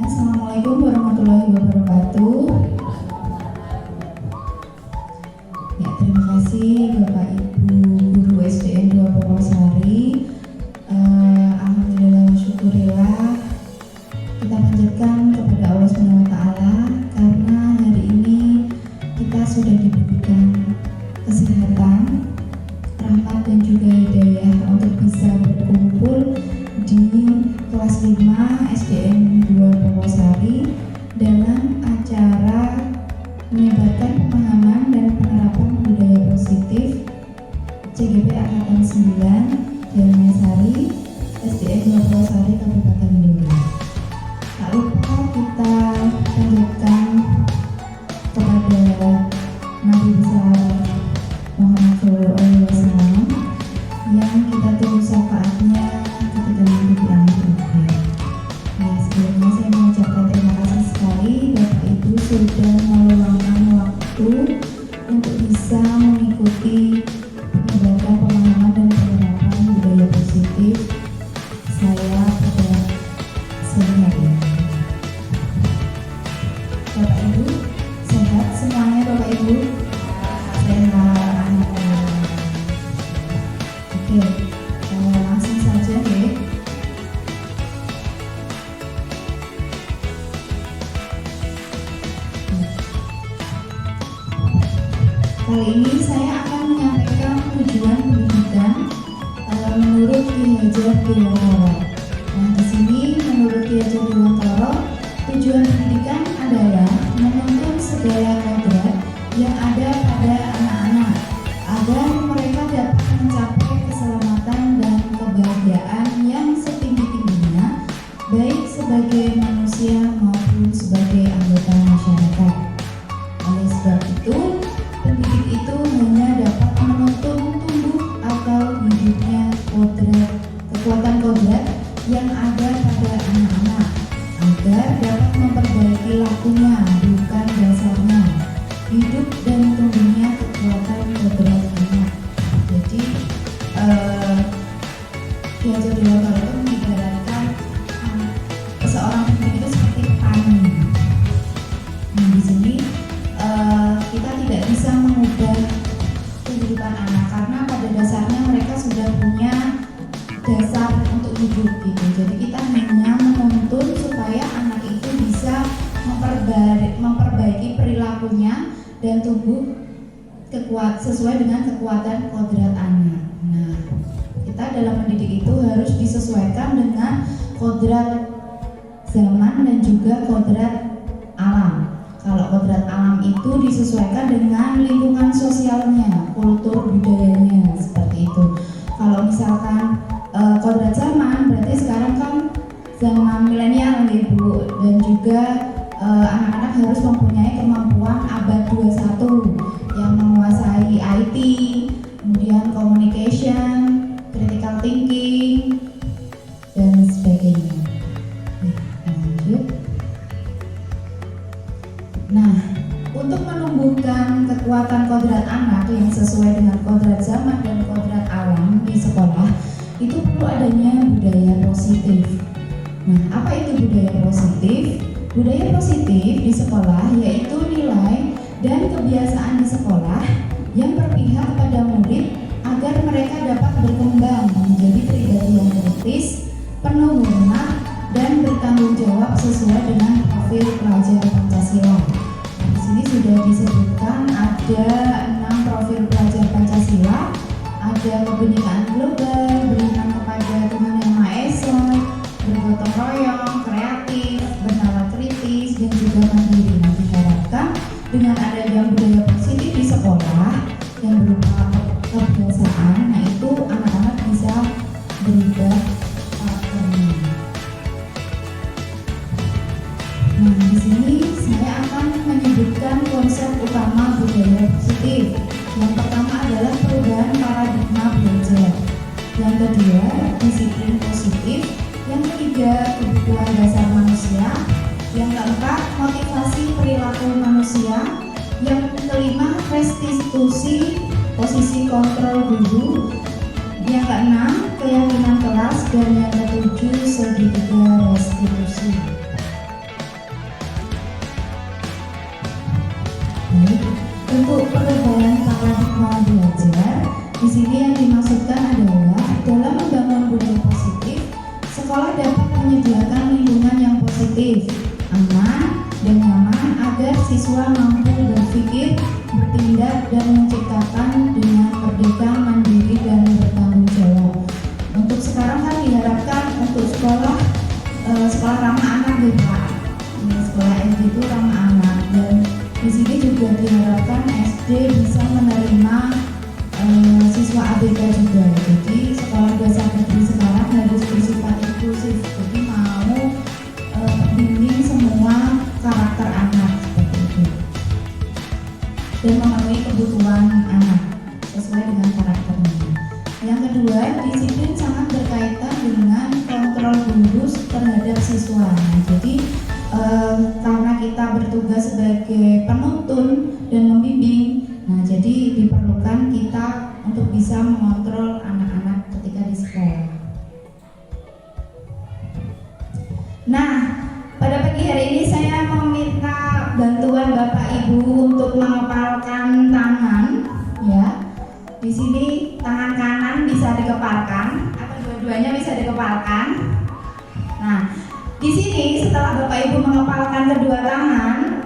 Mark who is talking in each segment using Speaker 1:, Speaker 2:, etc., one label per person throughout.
Speaker 1: Assalamualaikum warahmatullahi wabarakatuh. Ya, terima kasih Bapak Ibu Guru SDN 2 Purwosari. Alhamdulillah wa syukurillah, kita panjatkan kepada Allah Subhanahu wa taala karena hari ini kita sudah diberikan kesehatan, rahmat dan juga hidayah untuk bisa berkumpul di kelas 5 SDN 2 Purwosari dalam acara menyebarkan pemahaman dan penerapan budaya positif CGP Angkatan 9 Jalmasari SDN 2 Purwosari Kabupaten Blora. Tak lupa kita lanjutkan kepada Nabi besar Muhammad SAW yang kita tunggu syafaatnya ketika nanti di akhir hayat. Nah, sebelumnya saya mengucapkan terima kasih sekali Bapak Ibu sudah meluangkan waktu untuk bisa mengikuti penyebaran pemahaman dan penerapan budaya positif saya pada siang hari ini. Bapak Ibu sehat semuanya, Bapak Ibu sehat. Oke, langsung saja deh. Kali ini saya akan menyampaikan tujuan pendidikan menurut Ki Hajar Dewantara. Nah, di sini menurut Ki Hajar Dewantara, tujuan pendidikan adalah menuntun segala kodrat yang ada pada anak-anak agar mereka dapat mencapai keselamatan dan kebahagiaan yang setinggi-tingginya, baik sebagai manusia maupun sebagai anggota masyarakat. Oleh sebab itu, pendidik itu hanya dapat menuntun tumbuh atau hidupnya kekuatan kodrat yang ada pada anak-anak agar dapat memperbaiki lakunya, bukan dasarnya, hidup dan tumbuhnya kekuatan kodrat anak. Jadi Ki Hajar Dewantara itu mengibaratkan seorang pendidik itu seperti petani. Nah, di sini kita tidak bisa mengubah kehidupan anak karena pada dasarnya mereka sudah punya dasar untuk hidup gitu. Jadi kita hanya menuntun supaya anak itu bisa memperbaiki perilakunya dan tumbuh sesuai dengan kekuatan kodrat anak. Nah, kita dalam mendidik itu harus disesuaikan dengan kodrat zaman dan juga kodrat alam. Kalau kodrat alam itu disesuaikan dengan lingkungan sosialnya, kultur budayanya, seperti itu. Kalau misalkan kodrat zaman, berarti sekarang kan zaman milenial nih Bu, dan juga anak-anak harus mempunyai kemampuan abad 21 yang menguasai IT, kemudian communication, critical thinking, dan sebagainya. Lanjut. Nah, untuk menumbuhkan kekuatan kodrat anak yang sesuai dengan kodrat zaman dan kodrat alam di sekolah, itu perlu adanya budaya positif. Nah, apa itu budaya positif? Budaya positif di sekolah yaitu nilai dan kebiasaan di sekolah yang berpihak pada murid agar mereka dapat berkembang menjadi pribadi yang kritis, penuh hormat, dan bertanggung jawab sesuai dengan profil pelajar Pancasila. Di sini sudah disebutkan ada 6 profil pelajar Pancasila, ada kebenekaan global, beriman kepada Tuhan Yang Maha Esa, bergotong royong, kreatif, bernalar kritis, dan juga mandiri. Nah, diharapkan dengan adanya budaya positif di sekolah yang berupa kebiasaan, nah itu anak-anak bisa berubah karakternya. Nah, di sini saya akan menyebutkan konsep utama budaya positif. Yang pertama adalah perubahan paradigma belajar. Yang kedua, disiplin positif. Yang ketiga, kebutuhan dasar manusia. Yang keempat, motivasi perilaku manusia. Yang kelima, restitusi posisi kontrol guru. Yang keenam, keyakinan kelas. Dan yang ketujuh, segitiga restitusi. sekolah ramah anak nih Pak. Ini sekolah SD itu ramah anak, dan di sini juga diharapkan SD bisa menerima siswa ABK juga. Jadi sekolah dasar negeri sekarang harus bersifat inklusif. Jadi mau bimbing semua karakter anak seperti itu dan memenuhi kebutuhan anak sesuai dengan karakternya. Yang kedua, disiplin sangat berkaitan dengan kontrol guru terhadap siswa. Nah, jadi karena kita bertugas sebagai penuntun dan membimbing, nah jadi diperlukan kita untuk bisa mengontrol anak-anak ketika di sekolah. Nah, pada pagi hari ini saya meminta bantuan Bapak Ibu untuk mengepalkan tangan, ya. Di sini tangan kanan bisa dikepalkan atau dua-duanya bisa dikepalkan. Nah, di sini setelah Bapak Ibu mengepalkan kedua tangan,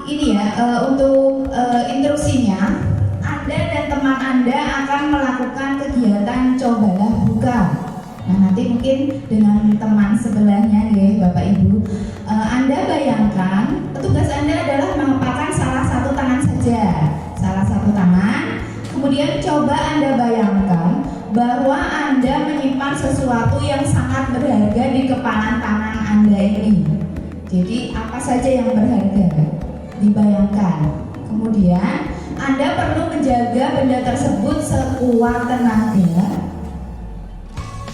Speaker 1: ini ya untuk instruksinya, Anda dan teman Anda akan melakukan kegiatan cobalah buka. Nah, nanti mungkin dengan teman sebelahnya ya Bapak Ibu, Anda bayangkan petugas Anda adalah mengepalkan salah satu tangan saja, salah satu tangan. Kemudian coba Anda bayangkan bahwa Anda menyimpan sesuatu yang sangat berharga di kepalan tangan Anda ini. Jadi apa saja yang berharga? Dibayangkan. Kemudian Anda perlu menjaga benda tersebut sekuat tenaga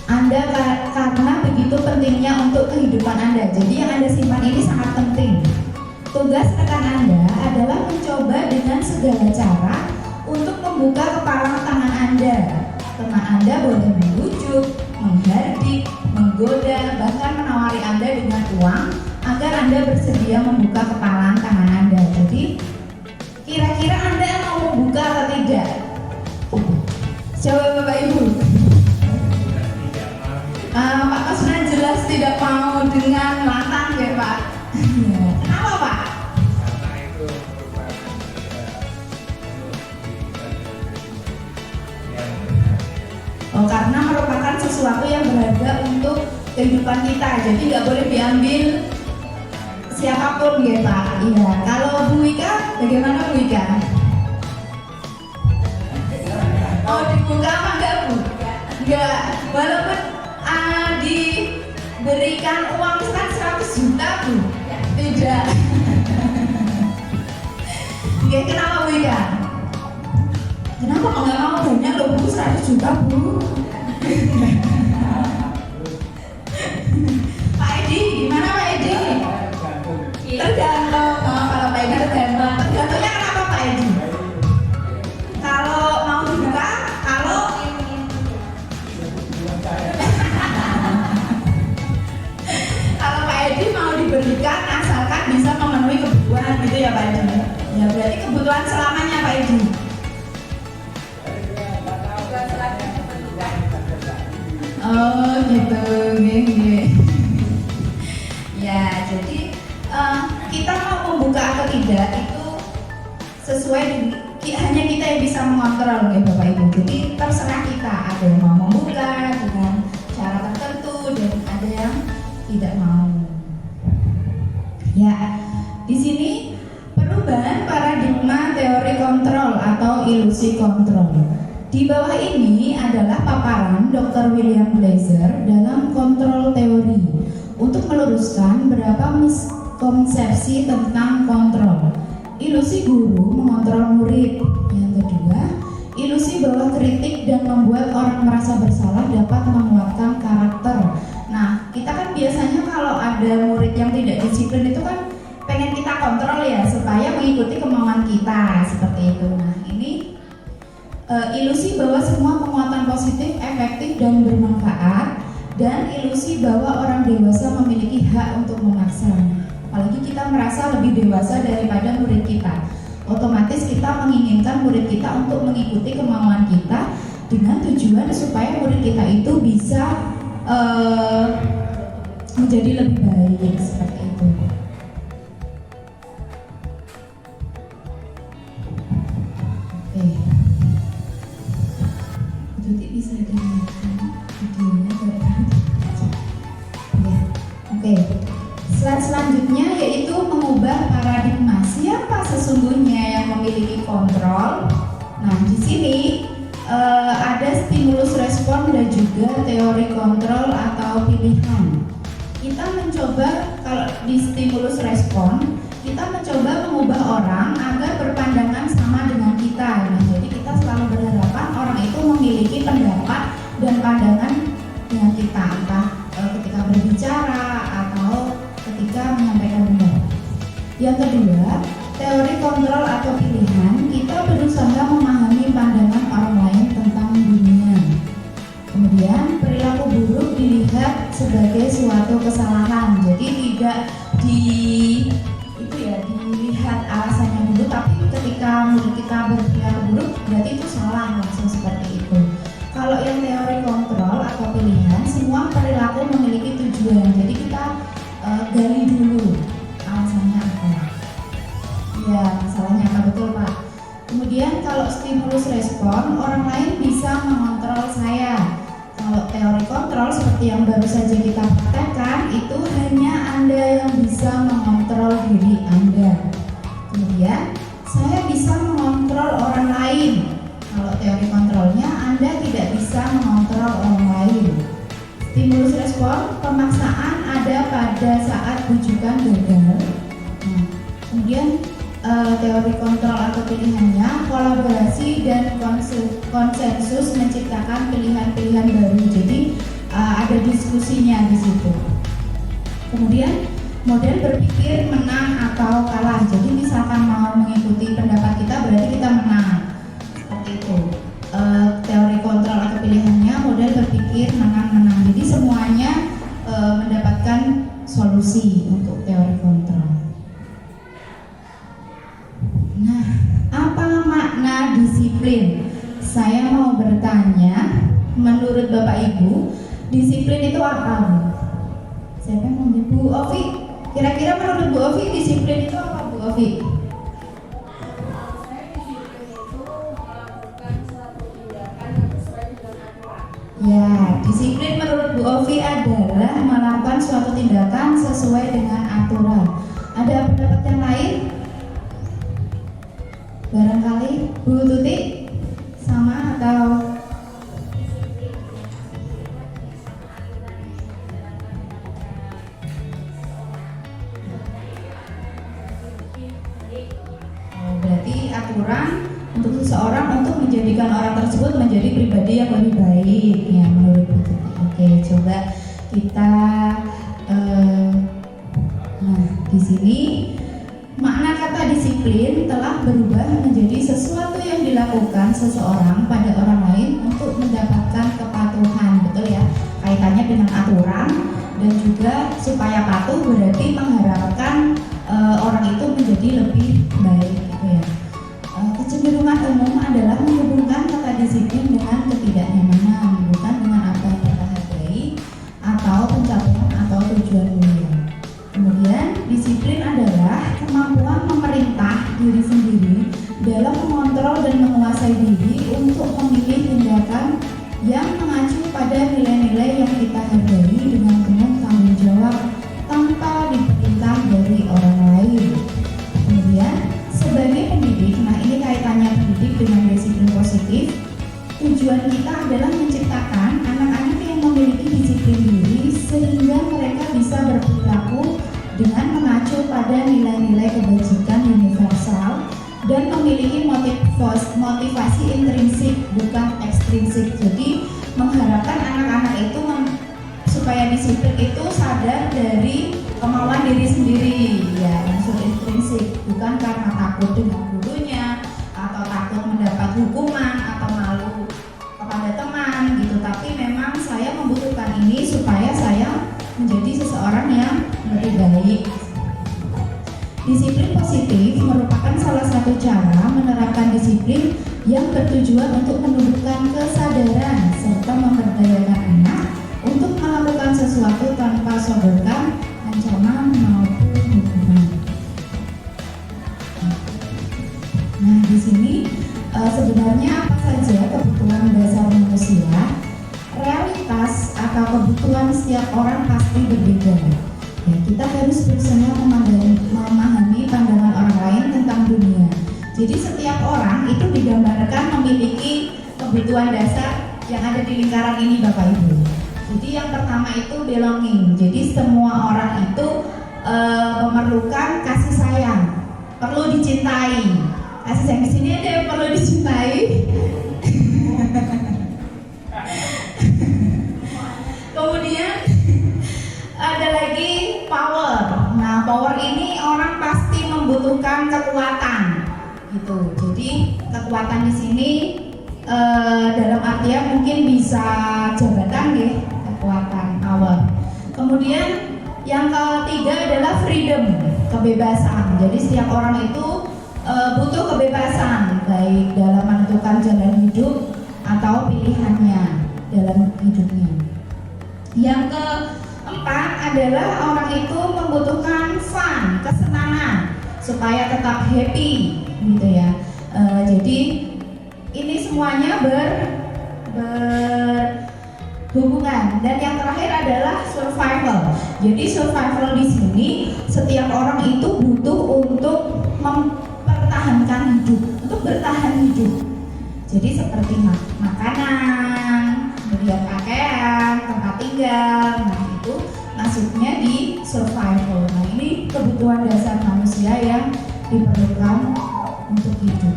Speaker 1: Anda karena begitu pentingnya untuk kehidupan Anda. Jadi yang Anda simpan ini sangat penting. Tugas rekan Anda adalah mencoba dengan segala cara untuk membuka kepalang tangan Anda. Teman Anda boleh membujuk, menghardik, menggoda, bahkan menawari Anda dengan uang agar Anda bersedia membuka kepalang tangan Anda. Jadi kira-kira Anda mau membuka atau tidak? Coba Bapak Ibu. Pak Kasman jelas tidak mau dengan lantang ya Pak. Kenapa Pak?
Speaker 2: Karena itu merupakan
Speaker 1: karena merupakan sesuatu yang berharga untuk kehidupan kita. Jadi nggak boleh diambil siapapun ya Pak. Iya. Kalau Bu Wika, bagaimana Bu Wika? Oh, dibuka apa enggak Bu? Enggak. Walaupun diberikan uang kan 100 juta Bu? Tidak. Oke, kenapa Bu Wika? Kenapa kok nggak mau banyak loh Bu, 100 juta Bu? Pak Edi, gimana Pak Edi? Tergantung, kalau Pak Edi tergantung. Tergantungnya kenapa Pak Edi? Kalau mau dibuka, kalau kalau Pak Edi mau diberikan asalkan bisa memenuhi kebutuhan gitu ya Pak Edi. Ya berarti kebutuhan selamanya Pak Edi. Oh gitu, gini. Ya, jadi kita mau membuka atau tidak itu sesuai hanya kita yang bisa mengontrol ya Bapak Ibu. Jadi terserah kita, ada yang mau membuka dengan cara tertentu dan ada yang tidak mau. Ya, di sini perubahan paradigma teori kontrol atau ilusi kontrol. Di bawah ini adalah paparan Dr. William Blazer dalam kontrol teori untuk meluruskan beberapa miskonsepsi tentang kontrol. Ilusi guru mengontrol murid. Yang kedua, ilusi bahwa kritik dan membuat orang merasa bersalah dapat menguatkan karakter. Nah, kita kan biasanya kalau ada murid yang tidak disiplin itu kan pengen kita kontrol ya supaya mengikuti kemauan kita seperti itu. Nah, ini ilusi bahwa semua penguatan positif, efektif dan bermanfaat, dan ilusi bahwa orang dewasa memiliki hak untuk memaksa. Apalagi kita merasa lebih dewasa daripada murid kita, otomatis kita menginginkan murid kita untuk mengikuti kemauan kita dengan tujuan supaya murid kita itu bisa menjadi lebih baik seperti itu. Jadi bisa dilihat videonya Slide selanjutnya yaitu mengubah paradigma siapa sesungguhnya yang memiliki kontrol. Nah, di sini ada stimulus respon dan juga teori kontrol atau pilihan. Kita mencoba, kalau di stimulus respon, kita mencoba mengubah orang agar berpandangan sama dengan kita. Nah, jadi kita selalu berharapan orang itu memiliki pendapat dan pandangan dengan kita, entah ketika berbicara atau ketika menyampaikan pendapat. Yang kedua, teori kontrol atau pilihan, kita berusaha memahami pandangan orang lain tentang dunia. Kemudian perilaku buruk dilihat sebagai suatu kesalahan, jadi tidak dilihat alasannya dulu, tapi ketika menurut kita berperilaku buruk berarti itu salah, langsung seperti itu. Kalau yang teori kontrol atau pilihan, semua perilaku memiliki tujuan, jadi kita gali dulu alasannya apa. Ya, masalahnya apa, betul Pak. Kemudian kalau stimulus respon, orang lain bisa mengontrol saya. Kalau teori kontrol seperti yang baru saja kita praktekkan, itu hanya Anda yang bisa mengontrol diri Anda. Kemudian saya bisa mengontrol orang lain. Kalau teori kontrolnya, Anda tidak bisa mengontrol orang lain. Stimulus respon, pemaksaan ada pada saat bujukan gagal. Nah, kemudian teori kontrol atau pilihannya, kolaborasi dan konsensus menciptakan pilihan-pilihan baru. Jadi ada diskusinya di situ. Kemudian model berpikir menang atau kalah. Jadi misalkan mau mengikuti pendapat kita berarti kita menang. Seperti itu. Teori kontrol atau pilihannya model berpikir menang-menang. Jadi semuanya mendapatkan solusi untuk teori kontrol. Nah, apa makna disiplin? Saya mau bertanya, menurut Bapak Ibu, disiplin itu apa, Bu? Siapa yang mau Bu Ovi? Kira-kira menurut Bu Ovi, disiplin itu apa, Bu Ovi? Ya, disiplin menurut Bu Ovi adalah melakukan suatu tindakan sesuai dengan aturan. Ada pendapat yang lain? Barangkali Bu Tuti sama atau berarti aturan untuk seseorang untuk menjadikan orang tersebut menjadi pribadi yang lebih baik ya menurut Bu Tuti. Oke, coba kita nah di sini makna kata disiplin telah berubah menjadi sesuatu yang dilakukan seseorang pada orang lain untuk mendapatkan kepatuhan, betul ya? Kaitannya dengan aturan dan juga supaya patuh berarti mengharapkan orang itu menjadi lebih baik, gitu ya. Kecenderungan umum adalah menghubungkan kata disiplin dengan ketidaknyamanan, bukan dengan apa yang kita hargai atau pencapaian atau tujuan mulia. Kemudian disiplin adalah kemampuan memerintah diri sendiri dalam mengontrol dan menguasai diri untuk memilih tindakan yang mengacu pada nilai-nilai yang kita hargai dengan penuh tanggung jawab tanpa diperintah dari orang lain. Kemudian sebagai pendidik, nah ini kaitannya pendidik dengan disiplin positif. Tujuan kita adalah menciptakan anak-anak yang memiliki disiplin diri sehingga mereka bisa berperilaku dengan mengacu pada nilai-nilai kebajikan universal dan memiliki motivasi intrinsik bukan ekstrinsik. Jadi mengharapkan anak-anak itu supaya disiplin itu sadar dari kemauan diri sendiri, ya unsur intrinsik, bukan karena takut dengan gurunya atau takut mendapat hukuman atau malu kepada teman gitu, tapi memang saya membutuhkan ini supaya saya menjadi seseorang yang lebih baik. Disiplin positif merupakan salah satu cara menerapkan disiplin yang bertujuan untuk menumbuhkan kesadaran serta memberdayakan anak untuk melakukan sesuatu tanpa sodorkan ancaman maupun hukuman. Nah, di sini sebenarnya apa saja kebutuhan dasar manusia? Realitas atau kebutuhan setiap orang pasti berbeda. Ya, kita harus berusaha memahami pandangan orang lain tentang dunia. Jadi setiap orang itu digambarkan memiliki kebutuhan dasar yang ada di lingkaran ini, Bapak Ibu. Jadi yang pertama itu belonging. Jadi semua orang itu memerlukan kasih sayang, perlu dicintai. Kasih sayang di sini ada yang perlu dicintai. Kemudian ada lagi power. Nah, power ini orang pasti membutuhkan kekuatan, gitu. Jadi kekuatan di sini dalam artian mungkin bisa jabatan, ya, kekuatan power. Kemudian yang ketiga adalah freedom, kebebasan. Jadi setiap orang itu butuh kebebasan, baik dalam menentukan jalan hidup atau pilihannya dalam hidupnya. Yang keempat adalah orang itu membutuhkan fun, kesenangan, supaya tetap happy, gitu ya. Jadi ini semuanya berhubungan. Dan yang terakhir adalah survival. Jadi survival di sini setiap orang itu butuh untuk mempertahankan hidup, untuk bertahan hidup. Jadi seperti makanan, kemudian pakaian, tempat tinggal. Nah, itu masuknya di survival. Nah, ini kebutuhan dasar manusia yang diperlukan untuk hidup.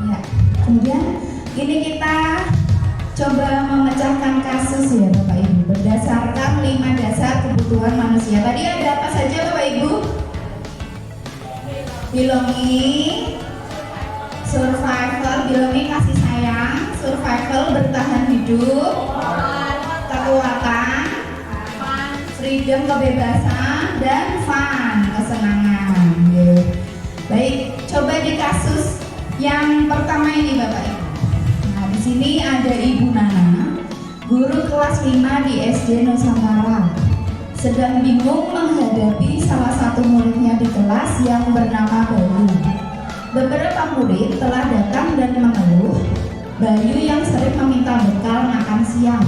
Speaker 1: Ya, kemudian ini kita coba memecahkan kasus, ya Bapak Ibu, berdasarkan 5 dasar kebutuhan manusia. Tadi ada apa saja Bapak Ibu? Belonging, survival, belonging kasih sayang, survival bertahan hidup, kekuatan, freedom kebebasan, dan fun kesenangan. Baik, coba di kasus yang pertama ini Bapak Ibu. Nah, di sini ada Ibu Nana, guru kelas 5 di SD Nusantara, sedang bingung menghadapi salah satu muridnya di kelas yang bernama Bayu. Beberapa murid telah datang dan mengeluh Bayu yang sering meminta bekal makan siang.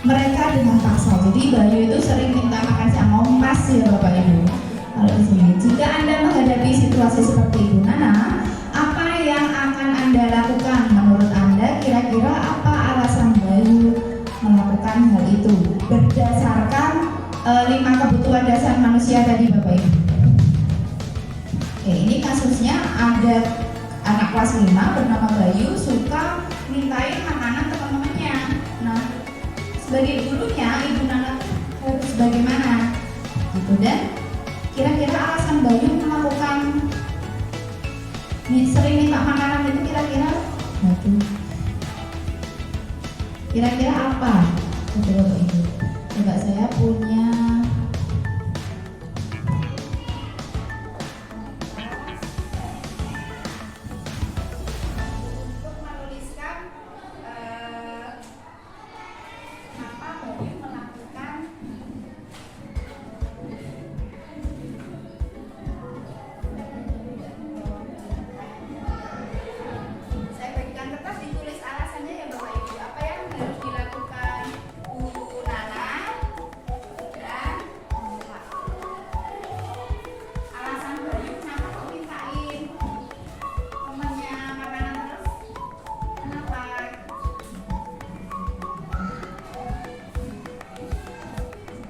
Speaker 1: Mereka dengan paksa. Jadi Bayu itu sering minta makan siang, ngompas ya Bapak Ibu. Kalau di sini, jika Anda menghadapi situasi seperti Ibu Nana, apa yang akan Anda lakukan? Menurut Anda, kira-kira apa alasan Bayu melakukan hal itu berdasarkan 5 kebutuhan dasar manusia tadi Bapak Ibu? Oke, ini kasusnya ada anak kelas 5 bernama Bayu suka mintain makanan teman-temannya. Nah, sebagai gurunya Ibu Nana harus bagaimana? Gitu. Dan kira-kira alasan Bayu melakukan sering minta makanan itu kira-kira apa? Coba Bapak Ibu. Coba saya punya untuk menuliskan apa Bayu melakukan. Saya bagikan kertas, ditulis alasannya ya Bapak Ibu. Apa yang harus dilakukan Bu Nana dan alasan Bayu kenapa kok mintain temannya makanan terus? Kenapa?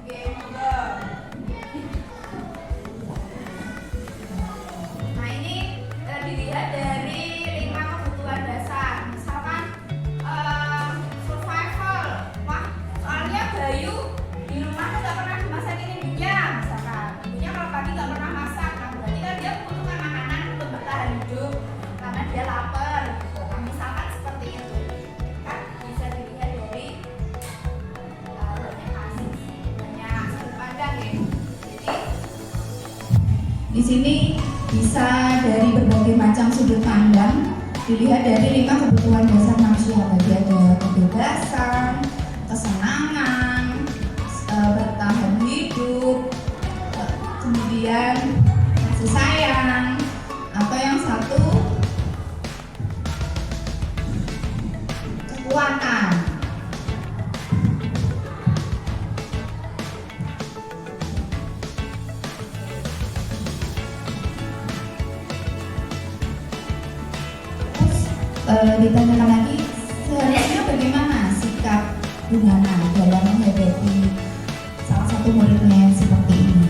Speaker 1: Oke, monggo. Nah, ini dilihat dari 5 kebutuhan dasar. Misalkan survival. Wah, soalnya Bayu di rumah tuh gak pernah dimasakin ibunya. Misalkan ibunya kalau pagi gak pernah masak, nah berarti kan dia membutuhkan makanan untuk bertahan hidup karena dia lapar. Nah, misalkan seperti itu, kan bisa dilihat dari banyak kasus, banyak sudut pandang ya. Jadi di sini bisa dari berbagai macam sudut pandang dilihat dari 5 kebutuhan dasar manusia. Tadi ada kebebasan, kesenangan, bertahan hidup, kemudian kasih sayang, atau yang satu kekuatan. ditanyakan lagi, seharusnya bagaimana sikap Bu Nana dalam menghadapi salah satu muridnya yang seperti ini?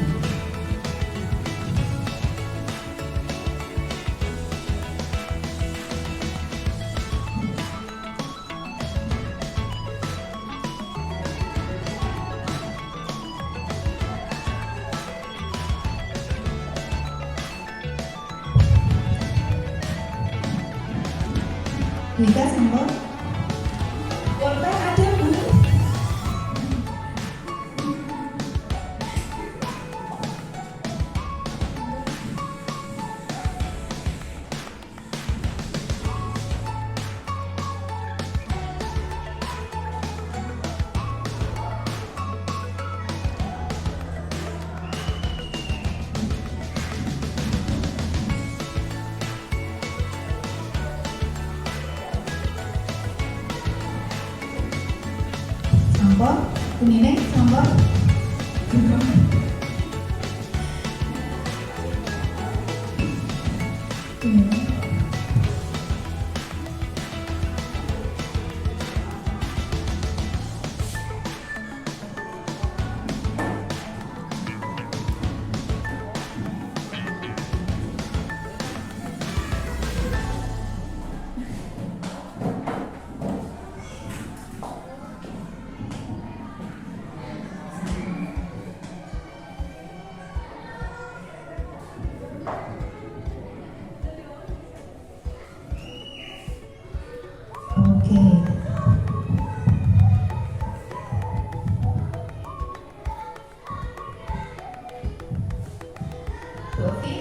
Speaker 1: Wika Sampel, boleh ada Bu? Sampel, Bu Neneng, Sampel. Bu Neneng. Oke. Bu Ovi,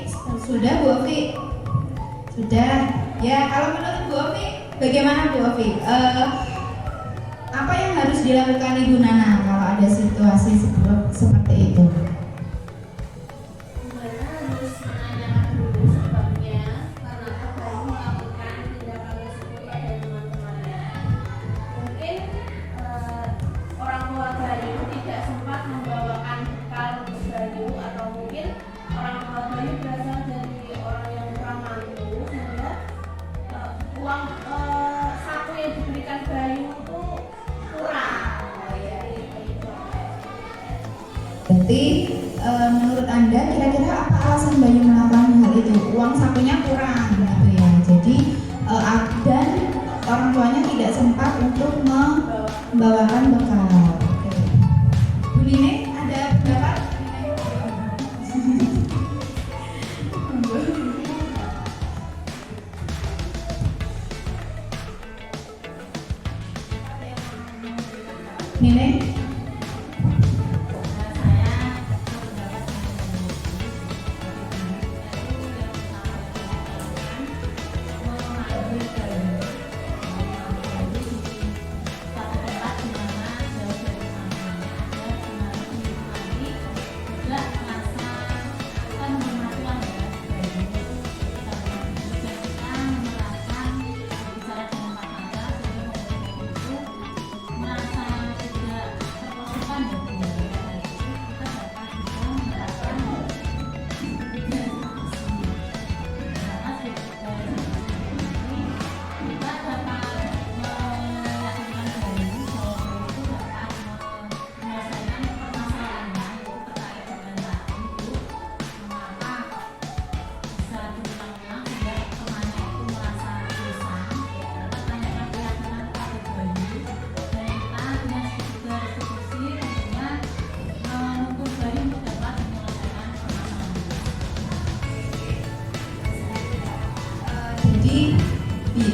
Speaker 1: sudah Bu Ovi? Sudah. Ya, kalau menurut Bu Ovi, bagaimana Bu Ovi? Apa yang harus dilakukan Ibu Nana kalau ada situasi seperti itu?
Speaker 3: Gimana harus menanyakan dulu sebabnya kenapa bayi melakukan tindakan tersebut pada teman-temannya. Mungkin orang tua bayi tidak sempat membawakan bekal untuk bayi, atau mungkin orang tua bayi berasal dari orang yang kurang mampu sehingga uang saku yang diberikan bayi itu kurang.
Speaker 1: Berarti menurut Anda kira-kira apa alasan Bayu melakukan hal itu? Uang sakunya kurang gitu ya. Jadi dan orang tuanya tidak sempat untuk membawakan bekal. Oke. Bu Nine ada pendapat? Nine? Jadi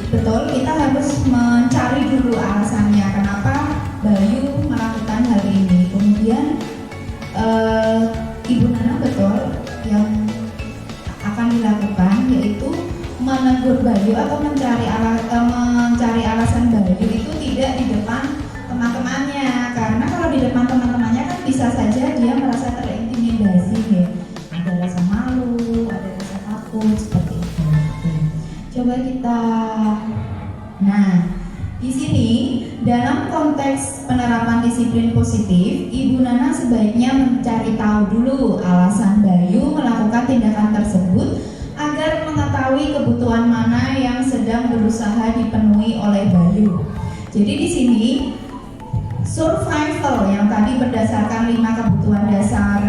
Speaker 1: betul kita harus mencari dulu alasannya kenapa Bayu melakukan hal ini. Kemudian Ibu Nana betul yang akan dilakukan yaitu menegur Bayu atau mencari alasan Bayu itu tidak di depan teman-temannya, karena kalau di depan teman-temannya kan bisa saja dia merasa terintimidasi ya, ada rasa malu, ada rasa takut seperti itu. Coba kita, nah di sini dalam konteks penerapan disiplin positif, Ibu Nana sebaiknya mencari tahu dulu alasan Bayu melakukan tindakan tersebut agar mengetahui kebutuhan mana yang sedang sedang berusaha dipenuhi oleh Bayu. Jadi di sini survival yang tadi berdasarkan 5 kebutuhan dasar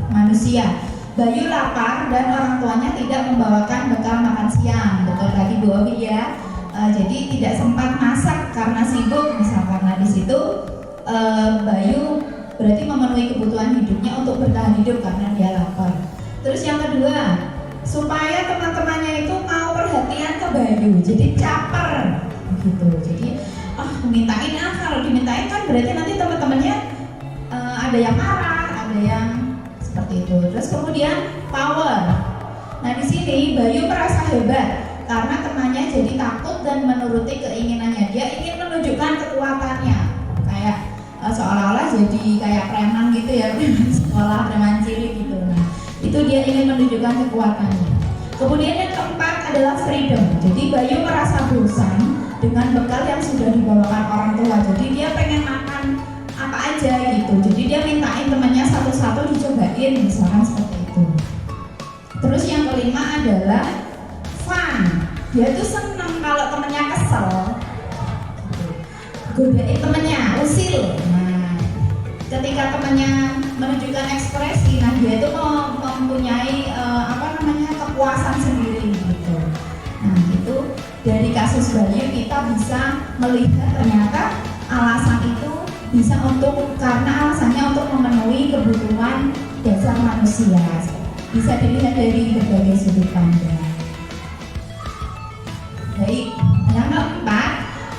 Speaker 1: manusia. Bayu lapar dan orang tuanya tidak membawakan bekal makan siang. Betul tadi Bu Ovi ya. Jadi tidak sempat masak karena sibuk misalkan. Nah di situ Bayu berarti memenuhi kebutuhan hidupnya untuk bertahan hidup karena dia lapar. Terus yang kedua, supaya teman-temannya itu mau perhatian ke Bayu, jadi caper gitu. Jadi dimintain kalau dimintain kan berarti nanti teman-temannya ada yang marah, ada yang seperti itu. Terus kemudian power. Nah di sini Bayu merasa hebat karena temannya jadi takut dan menuruti keinginannya. Dia ingin menunjukkan kekuatannya, kayak seolah-olah jadi kayak preman gitu ya, preman sekolah, preman cilik gitu. Nah, itu dia ingin menunjukkan kekuatannya. Kemudian yang keempat adalah freedom. Jadi Bayu merasa bosan dengan bekal yang sudah dibawakan orang tua. Jadi dia pengen makan apa aja gitu. Jadi dia mintain temannya satu-satu dicobain, misalkan seperti itu. Terus yang kelima adalah fun. Dia tuh seneng kalau temennya kesel, godain temennya, usil. Nah, ketika temennya menunjukkan ekspresi, nah dia itu mempunyai kepuasan sendiri gitu. Nah itu dari kasus Bayu kita bisa melihat ternyata alasan itu bisa karena alasannya untuk memenuhi kebutuhan dasar manusia. Bisa dilihat dari berbagai sudut pandang. Baik, yang keempat,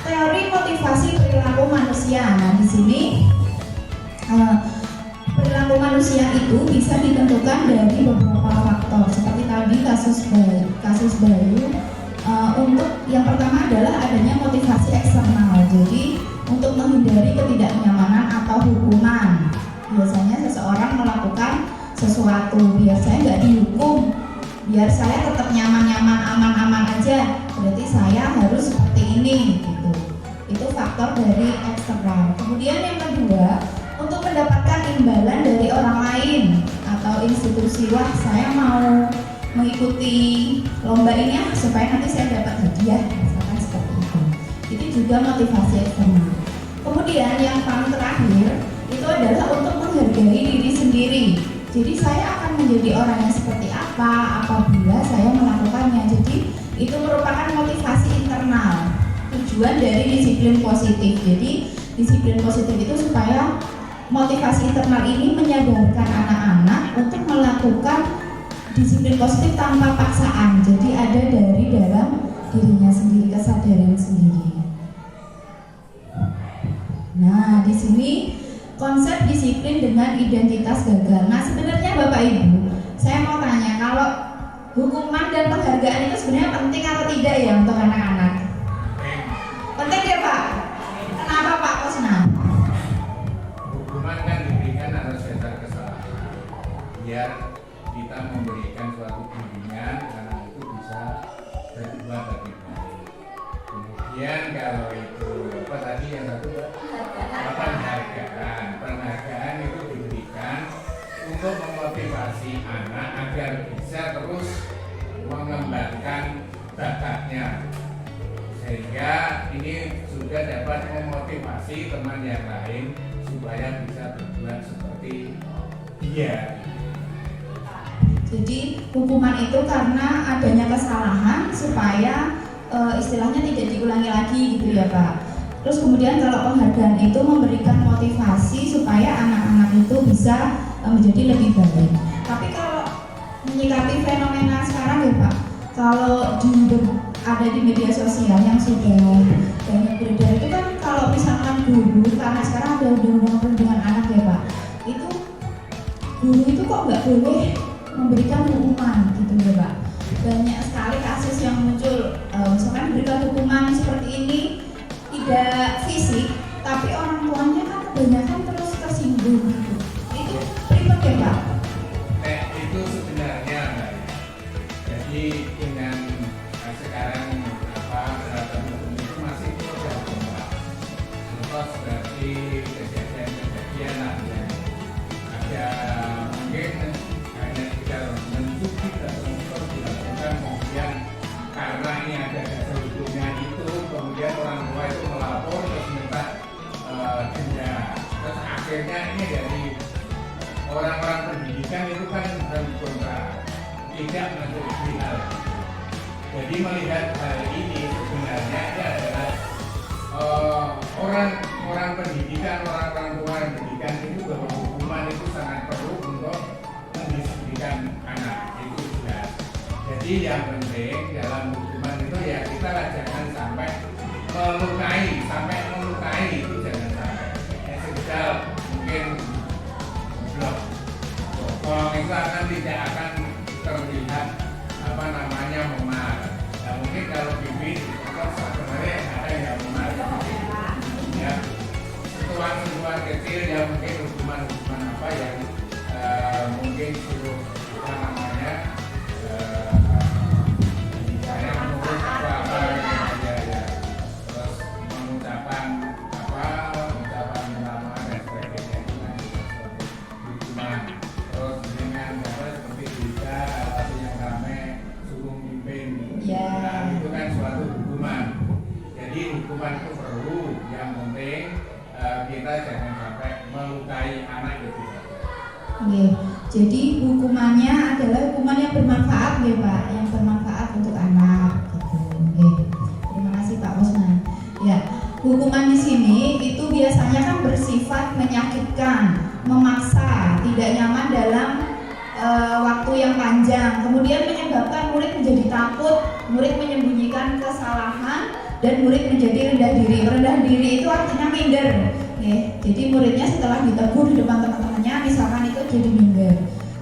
Speaker 1: teori motivasi perilaku manusia. Nah, di sini perilaku manusia itu bisa ditentukan dari beberapa faktor. Seperti tadi kasus Bayu, untuk yang pertama adalah adanya motivasi eksternal. Jadi, untuk menghindari ketidaknyamanan atau hukuman. Biasanya seseorang melakukan sesuatu biar saya nggak dihukum, biar saya tetap nyaman-nyaman, aman-aman aja, berarti saya harus seperti ini gitu. Itu faktor dari eksternal. Kemudian yang kedua, untuk mendapatkan imbalan dari orang lain atau institusi, wah saya mau mengikuti lomba ini ya supaya nanti saya dapat hadiah, misalkan seperti itu. Itu juga motivasi eksternal. Kemudian yang paling terakhir itu adalah untuk menghargai diri sendiri. Jadi saya akan menjadi orang yang seperti apa apabila saya melakukannya. Jadi itu merupakan motivasi internal, tujuan dari disiplin positif. Jadi disiplin positif itu supaya motivasi internal ini menyadarkan anak-anak untuk melakukan disiplin positif tanpa paksaan. Jadi ada dari dalam dirinya sendiri, kesadaran sendiri. Nah, di sini konsep disiplin dengan identitas gagal. Nah, sebenarnya Bapak Ibu, saya mau tanya, kalau hukuman dan penghargaan itu sebenarnya penting atau tidak ya untuk anak-anak? Penting ya Pak? Kenapa Pak Kusna?
Speaker 2: Hukuman kan diberikan atas dasar kesalahan, biar kita memberikan suatu bimbingan karena itu bisa berbuat lebih baik. Kemudian kalau itu apa tadi yang satu penghargaan itu diberikan untuk memotivasi anak agar bisa terus mengembangkan bakatnya, sehingga ini sudah dapat memotivasi teman yang lain supaya bisa berbuat seperti dia.
Speaker 1: Jadi hukuman itu karena adanya kesalahan supaya istilahnya tidak diulangi lagi gitu ya Pak. Terus kemudian kalau penghargaan itu memberikan motivasi supaya anak-anak itu bisa menjadi lebih baik. Tapi kalau menyikapi fenomena sekarang ya Pak, kalau ada di media sosial yang sudah banyak beredar itu kan, kalau misalkan guru, karena sekarang ada undang-undang perlindungan anak ya Pak, itu guru itu kok nggak boleh memberikan hukuman gitu ya Pak. Banyak sekali kasus yang muncul, misalkan diberikan hukuman seperti ini tidak fisik, tapi orang tuanya kan kebanyakan terus tersinggung gitu. Itu ribet ya Pak?
Speaker 2: Itu sebenarnya Mbak. Jadi dengan sekarang peraturan hukum itu masih proses berkembang. Contoh seperti kejadian ada mungkin hanya sekitar mencubit atau dilakukan, kemudian karena ini ada dasar hukum akhirnya ini dari orang-orang pendidikan itu kan bukan kontra, tidak menutupi hal. Jadi melihat hal ini sebenarnya ini adalah orang pendidikan, orang tua yang pendidikan itu bahwa hukuman itu sangat perlu untuk mendisiplinkan anak itu jelas. Jadi yang penting dalam hukuman itu ya kita lah jangan sampai melukai itu jangan sampai. Sekedar mungkin blok bokong itu akan tidak akan terlihat memar. Nah, mungkin kalau bibit sebenarnya ada yang memar ya, sentuhan kecil yang mungkin hukuman apa yang mungkin suruh misalnya mengurus apa ya, terus mengucapkan nama dan sebagainya itu kan hukuman. Terus dengan seperti bisa atau yang ramai suruh mimpin, nah, itu kan suatu hukuman. Jadi hukuman itu perlu, yang penting kita jangan sampai melukai anak itu.
Speaker 1: Jadi hukumannya adalah hukuman yang bermanfaat ya Pak, yang bermanfaat untuk anak gitu. Terima kasih Pak Osman. Ya, hukuman di sini itu biasanya kan bersifat menyakitkan, memaksa, tidak nyaman dalam waktu yang panjang, kemudian menyebabkan murid menjadi takut, murid menyembunyikan kesalahan, dan murid menjadi rendah diri. Rendah diri itu artinya minder. Jadi muridnya setelah ditegur di depan teman-temannya, misalkan itu jadi minder.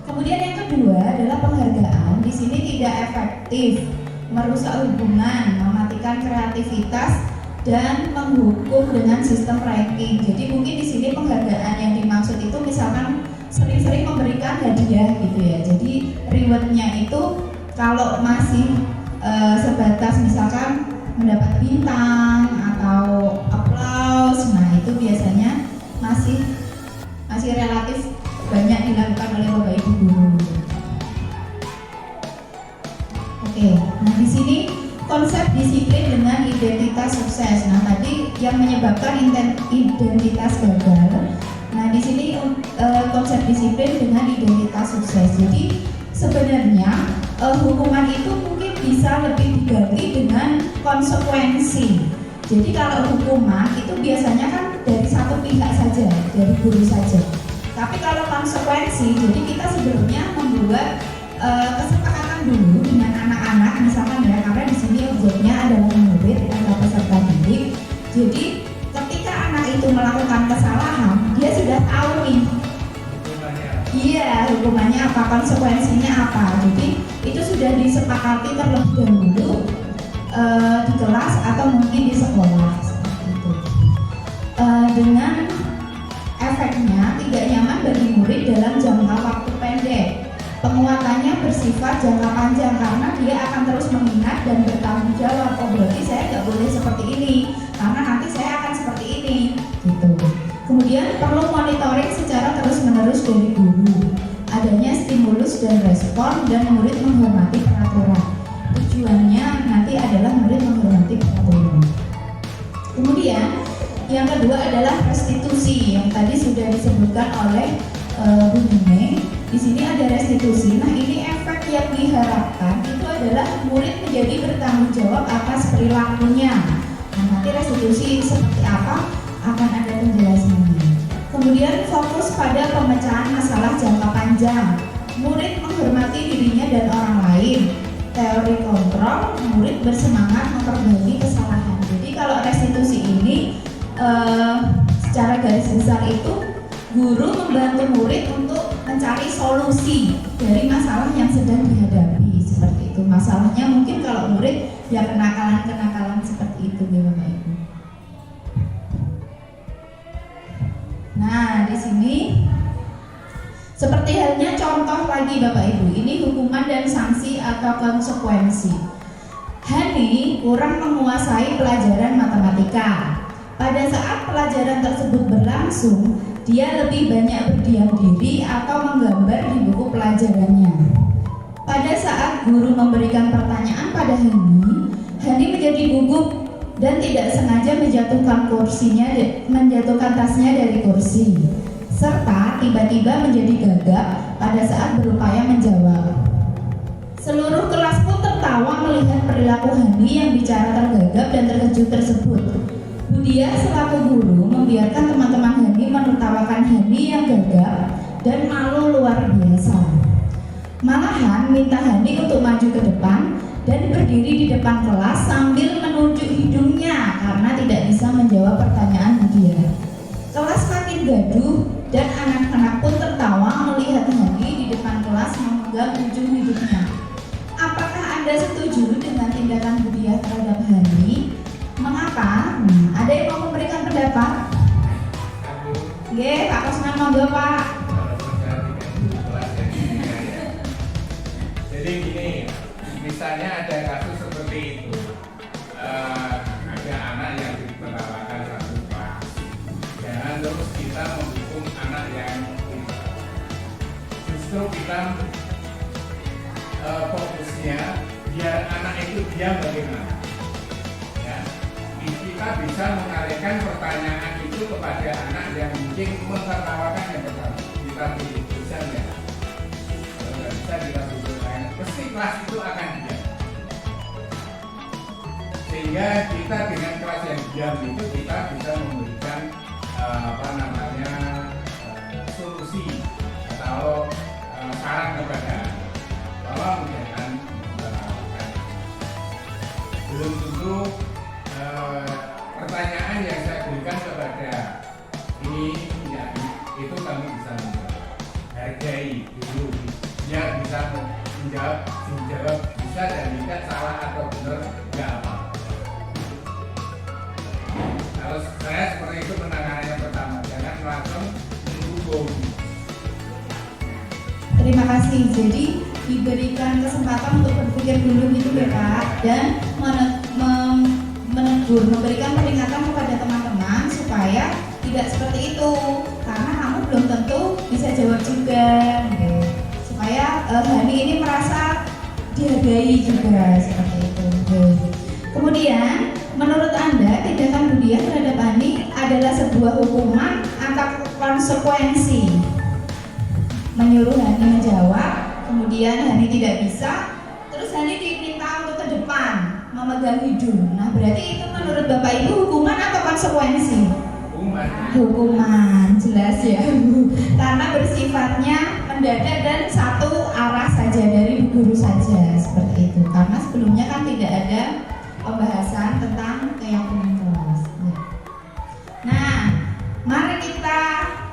Speaker 1: Kemudian yang kedua adalah penghargaan. Di sini tidak efektif, merusak hubungan, mematikan kreativitas, dan menghukum dengan sistem ranking. Jadi mungkin di sini penghargaan yang dimaksud itu misalkan sering-sering memberikan hadiah gitu ya. Jadi rewardnya itu kalau masih sebatas misalkan mendapat bintang atau aplaus, nah itu biasanya masih relatif banyak dilakukan oleh Bapak Ibu guru. Oke, nah di sini konsep disiplin dengan identitas sukses. Nah tadi yang menyebabkan identitas gagal. Nah di sini konsep disiplin dengan identitas sukses. Jadi sebenarnya hukuman itu mungkin bisa lebih diganti dengan konsekuensi. Jadi kalau hukuman itu biasanya kan dari satu pihak saja, dari guru saja. Tapi kalau konsekuensi, jadi kita sebelumnya membuat kesepakatan dulu dengan anak-anak, misalkan ya, karena di sini objeknya adalah murid atau peserta didik. Jadi ketika anak itu melakukan kesalahan, dia sudah tahu nih. Iya, hukumannya apa, konsekuensinya apa. Jadi itu sudah disepakati terlebih dahulu di kelas atau mungkin di sekolah seperti itu. Dengan efeknya tidak nyaman bagi murid dalam jangka waktu pendek. Penguatannya bersifat jangka panjang karena dia akan terus mengingat dan bertanggung jawab. Oh berarti saya nggak boleh seperti ini karena nanti saya akan seperti ini, gitu. Kemudian perlu monitoring secara terus-menerus dari guru. Adanya stimulus dan respon dan murid menghormati peraturan. Tujuannya nanti adalah murid menghormati peraturan. Kemudian yang kedua adalah restitusi yang tadi sudah disebutkan oleh Bu Nene. Di sini ada restitusi. Nah ini efek yang diharapkan itu adalah murid menjadi bertanggung jawab atas perilakunya. Nah nanti restitusi seperti apa akan ada penjelasannya. Kemudian fokus pada pemecahan masalah jangka panjang. Murid menghormati dirinya dan orang lain. Teori kontrol, murid bersemangat memperbaiki kesalahan. Jadi kalau restitusi ini secara garis besar itu guru membantu murid untuk mencari solusi dari masalah yang sedang dihadapi seperti itu. Masalahnya mungkin kalau murid ya kenakalan seperti itu ya Bapak Ibu. Nah di sini seperti halnya contoh lagi Bapak Ibu, ini hukuman dan sanksi atau konsekuensi. Hani kurang menguasai pelajaran matematika. Pada saat pelajaran tersebut berlangsung, dia lebih banyak berdiam diri atau menggambar di buku pelajarannya. Pada saat guru memberikan pertanyaan pada Hani menjadi gugup dan tidak sengaja menjatuhkan tasnya dari kursi. serta tiba-tiba menjadi gagap pada saat berupaya menjawab. Seluruh kelas pun tertawa melihat perilaku Hani yang bicara tergagap dan terkejut tersebut. Budia selaku guru membiarkan teman-teman Hani menertawakan Hani yang gagap dan malu luar biasa. Malahan minta Hani untuk maju ke depan dan berdiri di depan kelas sambil menunjuk hidungnya karena tidak bisa menjawab pertanyaan Budia. Kelas makin gaduh dan anak-anak pun tertawa melihat Hani di depan kelas memegang ujung hidungnya. Apakah Anda setuju dengan tindakan Budia terhadap Hani? Mengapa? Ada yang mau memberikan pendapat? Oke, Pak Kosman monggo Pak.
Speaker 2: Jadi gini, misalnya ada kasus seperti itu, ada anak yang ditertawakan satu kelas, jangan terus kita mendukung anak yang tidak. Justru kita fokusnya biar anak itu diam bagaimana. Ya, kita bisa mengalihkan pertanyaan itu kepada anak yang mungkin menertawakan yang pertama. Kita pilih bisa ya. Kalau nggak bisa kita pilih lain. Pasti kelas itu akan diam. Sehingga kita dengan kelas yang diam itu kita bisa memberikan solusi atau saran kepada tolong jangan melakukan. Belum tentu pertanyaan yang saya berikan kepada ini ya, itu kamu bisa menjawab. Hargai dulu biar bisa menjawab bisa dan tidak salah atau benar nggak apa. Kalau saya seperti itu penanganan yang pertama, jangan langsung mendukung.
Speaker 1: Terima kasih. Jadi diberikan kesempatan untuk berpikir dulu gitu ya Pak, dan menegur, memberikan peringatan kepada teman-teman supaya tidak seperti itu, karena kamu belum tentu bisa jawab juga, gitu. Supaya Hani ini merasa dihargai juga seperti itu. Kemudian, menurut Anda tindakan Budia terhadap Hani adalah sebuah hukuman atau konsekuensi? Menyuruh Hani menjawab, kemudian Hani tidak bisa, terus Hani diminta untuk ke depan memegang hidung. Nah, berarti itu menurut Bapak Ibu hukuman atau konsekuensi? Hukuman, jelas ya. Karena bersifatnya mendadak dan satu arah saja, dari guru saja, seperti itu. Karena sebelumnya kan tidak ada pembahasan tentang keyakinan kelas. Nah, mari kita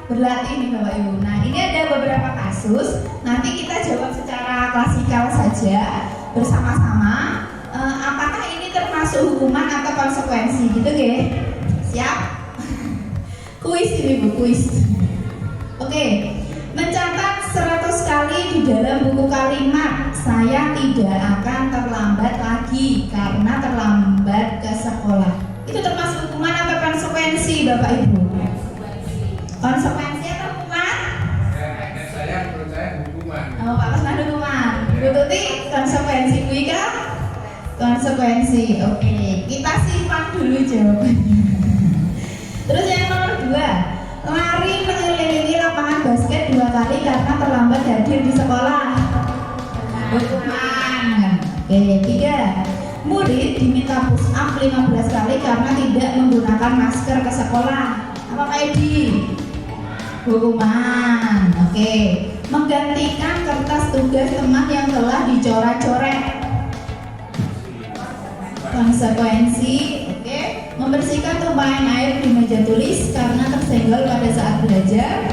Speaker 1: berlatih nih Bapak Ibu. Nah, ini ada beberapa kasus. Nanti kita jawab secara klasikal saja bersama-sama. Apakah ini termasuk hukuman atau konsekuensi? Gitu ya? Siap? Kuis ini Bu, kuis. Oke. Mencatat 100 kali di dalam buku kalimat saya tidak akan terlambat lagi karena terlambat ke sekolah. Itu termasuk hukuman atau konsekuensi Bapak Ibu? Konsekuensi atau hukuman?
Speaker 2: Saya menurut saya hukuman.
Speaker 1: Oh, Pak Kosman hukuman. Bu Tuti konsekuensi, Bu Ika? Konsekuensi. Oke, kita simpan dulu jawabannya. Terus yang nomor 2, lari mengelilingi lapangan basket 2 kali karena terlambat hadir di sekolah. Hukuman. Oke, 3, murid diminta push up 15 kali karena tidak menggunakan masker ke sekolah. Apa Pak Edi? Hukuman. Oke. Menggantikan kertas tugas teman yang telah dicoret-coret. Konsekuensi. Oke. Membersihkan tumpahan air di meja tulis karena tersenggol pada saat belajar.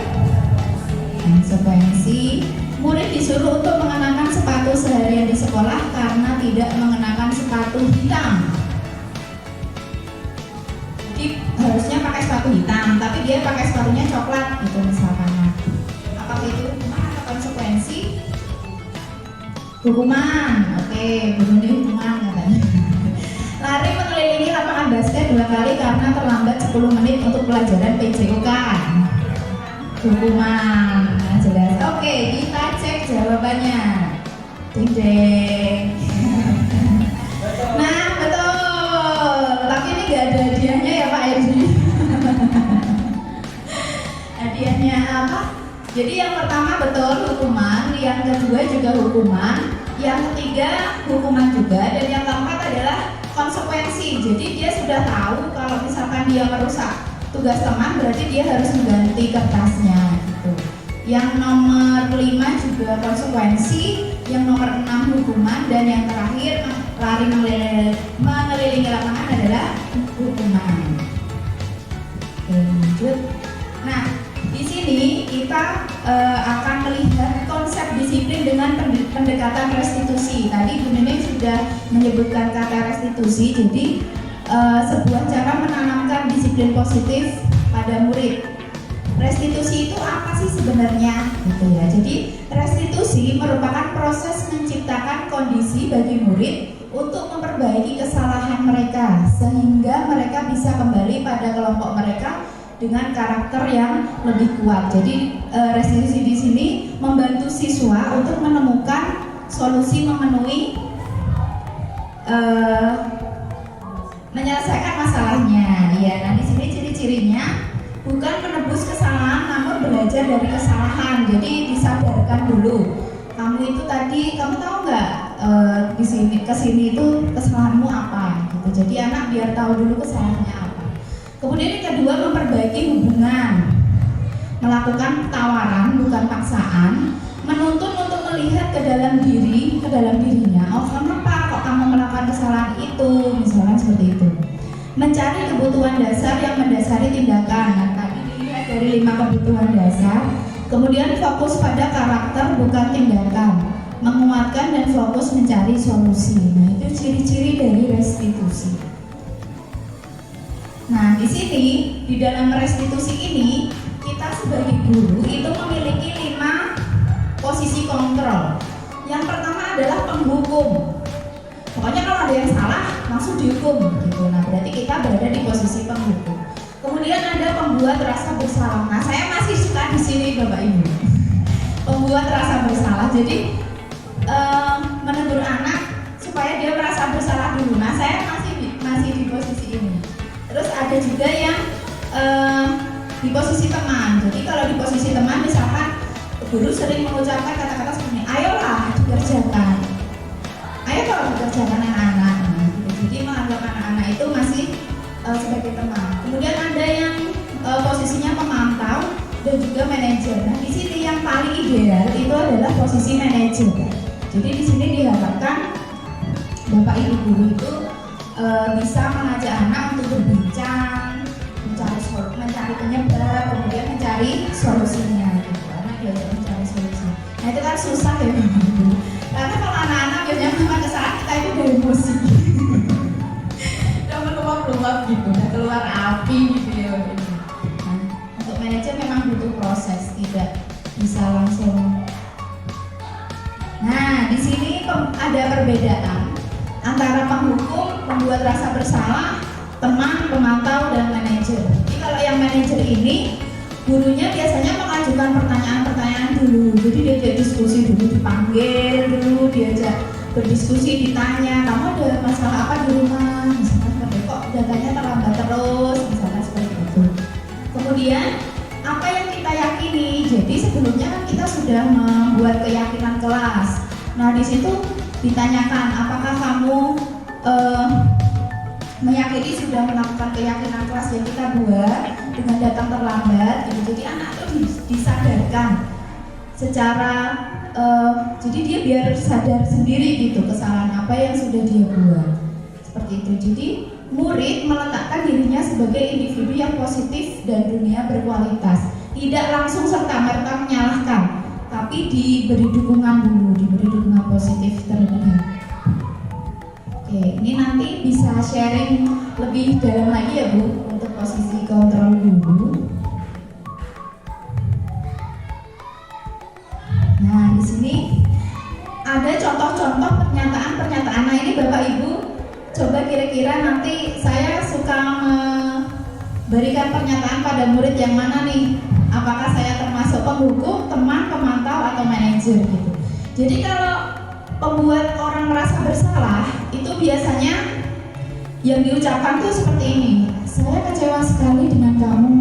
Speaker 1: Konsekuensi. Murid disuruh untuk mengenakan sepatu seharian di sekolah karena tidak mengenakan sepatu hitam. Jadi harusnya pakai sepatu hitam, tapi dia pakai sepatunya coklat gitu misalkan. Apakah itu hukuman atau konsekuensi? Hukuman. Oke, ini hukuman katanya. Lari mengelilingi lapangan basket 2 kali karena terlambat 10 menit untuk pelajaran PJOK. Hukuman. Nah, jelas. Oke, kita cek jawabannya. Ding ding. Nah, betul. Tapi ini nggak ada hadiahnya ya Pak Edi. Hadiahnya apa? Jadi yang pertama betul hukuman, yang kedua juga hukuman, yang ketiga hukuman juga, dan yang keempat adalah konsekuensi. Jadi dia sudah tahu kalau misalkan dia merusak tugas teman, berarti dia harus mengganti kertasnya gitu. Yang nomor 5 juga konsekuensi, yang nomor 6 hukuman, dan yang terakhir lari mengelilingi lapangan adalah hukuman. Oke, lanjut. Nah, di sini kita akan melihat konsep disiplin dengan pendekatan restitusi. Tadi Bu Neneng sudah menyebutkan kata restitusi, jadi sebuah cara menanamkan disiplin positif pada murid. Restitusi itu apa sih sebenarnya? Gitu ya. Jadi restitusi merupakan proses menciptakan kondisi bagi murid untuk memperbaiki kesalahan mereka sehingga mereka bisa kembali pada kelompok mereka dengan karakter yang lebih kuat. Jadi restitusi di sini membantu siswa untuk menemukan solusi memenuhi menyelesaikan masalahnya. Ya, nah di sini ciri-cirinya bukan menebus kesalahan, namun belajar dari kesalahan. Jadi disadarkan dulu. Kamu itu tadi, kamu tahu nggak di sini kesini itu kesalahanmu apa? Gitu. Jadi anak biar tahu dulu kesalahannya apa. Kemudian yang kedua memperbaiki hubungan, melakukan tawaran bukan paksaan, menuntun untuk melihat ke dalam dirinya. Oh kenapa kok kamu melakukan kesalahan itu? Misalnya seperti itu. Mencari kebutuhan dasar yang mendasari tindakan. Nah, tadi dilihat dari 5 kebutuhan dasar. Kemudian fokus pada karakter bukan tindakan, menguatkan dan fokus mencari solusi. Nah, itu ciri-ciri dari restitusi. Nah, di sini di dalam restitusi ini kita sebagai guru itu memiliki 5 posisi kontrol. Yang pertama adalah penghukum. Pokoknya kalau ada yang salah langsung dihukum gitu. Nah, berarti kita berada di posisi penghukum. Kemudian ada pembuat rasa bersalah. Nah, saya masih suka di sini Bapak Ibu. Pembuat rasa bersalah. Jadi menegur anak supaya dia merasa bersalah dulu. Nah, saya masih di posisi ini. Terus ada juga yang di posisi teman. Jadi kalau di posisi teman misalkan guru sering mengucapkan kata-kata seperti ini, ayolah dikerjakan. Ayo kalau dikerjakan anak-anak. Jadi menganggap anak-anak itu masih sebagai teman. Kemudian ada yang posisinya pemantau dan juga manajer. Nah, di sini yang paling ideal itu adalah posisi manajer. Jadi di sini diharapkan Bapak Ibu guru itu bisa mengajak anak untuk berbincang, mencari penyebab, kemudian mencari solusinya. Gitu. Anak diajak mencari solusi. Nah, itu kan susah ya Bapak Ibu. Karena kalau anak-anak biasanya melakukan kesalahan kita itu dari emosi. Udah meluap-luap gitu, udah keluar api gitu ya. Nah, untuk manajer memang butuh proses, tidak bisa langsung. Nah, di sini ada perbedaan antara penghukum, pembuat rasa bersalah, teman, pemantau, dan manajer. Jadi kalau yang manajer ini gurunya biasanya mengajukan pertanyaan-pertanyaan dulu. Jadi diajak diskusi dulu, dipanggil dulu, diajak berdiskusi, ditanya, kamu ada masalah apa di rumah? Misalnya seperti kok datanya terlambat terus, misalnya seperti itu. Kemudian apa yang kita yakini? Jadi sebelumnya kan kita sudah membuat keyakinan kelas. Nah di situ ditanyakan apakah kamu meyakini sudah melakukan keyakinan kelas yang kita buat dengan datang terlambat gitu. Jadi anak itu disadarkan secara jadi dia biar sadar sendiri gitu kesalahan apa yang sudah dia buat seperti itu. Jadi murid meletakkan dirinya sebagai individu yang positif dan dunia berkualitas, tidak langsung serta-merta menyalahkan, tapi diberi dukungan dulu, diberi dukungan positif terlebih dahulu. Oke, ini nanti bisa sharing lebih dalam lagi ya Bu untuk posisi kontrol dulu. Nah, di sini ada contoh-contoh pernyataan-pernyataan. Nah, ini Bapak Ibu coba kira-kira nanti saya suka memberikan pernyataan pada murid yang mana nih? Apakah saya termasuk penghukum, teman, pemantau, atau manajer gitu. Jadi kalau pembuat orang merasa bersalah itu biasanya yang diucapkan tuh seperti ini, saya kecewa sekali dengan kamu,